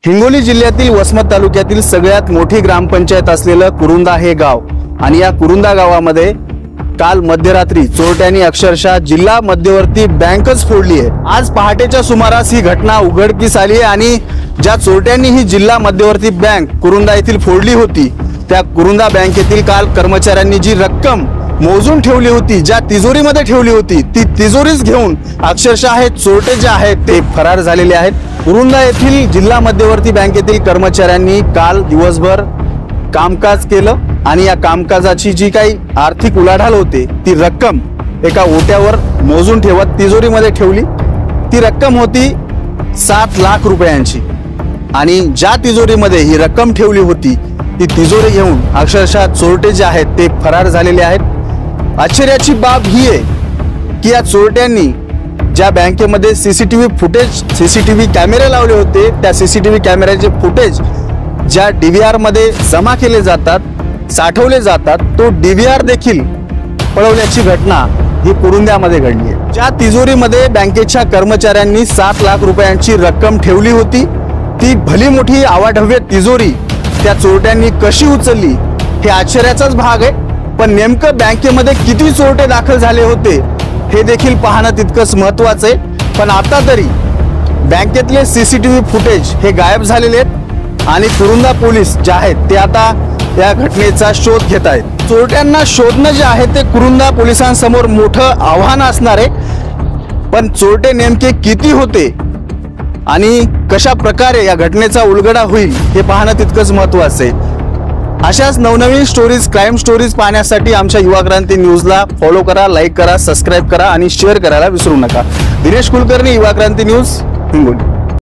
हिंगोली जिल्ह्यातील वसमत तालुक्यातील सगळ्यात मोठी ग्रामपंचायत असलेलं कुरुंदा हे गाव आणि या कुरुंदा गावामध्ये काल मध्यरात्री चोरट्यांनी अक्षरशः जिल्हा मध्यवर्ती बँकच फोडली आहे। आज पहाटेच्या सुमारास ही घटना उघडकीस आली आहे आणि ज्या चोरट्यांनी ही जिल्हा मध्यवर्ती बँक कुरुंदा येथील फोडली होती त्या कुरुंदा बँकेतील काल कर्मचाऱ्यांनी जी रक्कम मोजून ठेवली होती, ज्या तिजोरीमध्ये ठेवली होती, ती तिजोरीच घेऊन अक्षरशः हे चोरटे जे आहेत ते फरार झालेले आहेत। कुरुंदा येथील जिल्हा मध्यवर्ती बँकेतील कर्मचाऱ्यांनी काल दिवसभर कामकाज केलं आणि या कामकाजाची जी काही आर्थिक उलाढाल होते ती रक्कम एका ओट्यावर मोजून ठेवत तिजोरीमध्ये ठेवली। ती रक्कम होती 7 लाख रुपयांची आणि ज्या तिजोरीमध्ये ही रक्कम ठेवली होती ती तिजोरी घेऊन अक्षरशः चोरटे जे आहेत ते फरार झालेले आहेत। आश्चर्याची बाब ही आहे की या चोरट्यांनी ज्या बँकेमध्ये सीसीटीव्ही कॅमेरे लावले होते त्या सीसीटीव्ही कॅमेऱ्याचे फुटेज ज्या डीव्हीआर मध्ये जमा केले जातात, साठवले जातात, तो डीव्हीआर देखील पळवल्याची घटना ही कुरुंद्यामध्ये घडली आहे। ज्या तिजोरीमध्ये बँकेच्या कर्मचाऱ्यांनी 7 लाख रुपयांची रक्कम ठेवली होती ती भली मोठी आवाढव्य तिजोरी त्या चोरट्यांनी कशी उचलली हे आश्चर्याचाच भाग आहे। पण नेमकं बँकेमध्ये किती चोरटे दाखल झाले होते हे देखील पाहणं तितकंच महत्त्वाचं आहे। पण आता तरी बँकेतले सीसीटीव्ही फुटेज हे गायब झालेले आहेत आणि कुरुंदा पोलीस जे आहेत ते आता या घटनेचा शोध घेत आहेत। चोरट्यांना शोधणं जे आहे ते कुरुंदा पोलिसांसमोर मोठं आव्हान असणार आहे। पण चोरटे नेमके किती होते आणि कशा प्रकारे या घटनेचा उलगडा होईल हे पाहणं तितकंच महत्त्वाचं आहे। अशाच नवनवीन स्टोरीज, क्राईम स्टोरीज पाहण्यासाठी आमच्या युवा क्रांती न्यूजला फॉलो करा, लाईक करा, सबस्क्राईब करा आणि शेअर करायला विसरू नका। दिनेश कुलकर्णी, युवा क्रांती न्यूज, हिंगोली।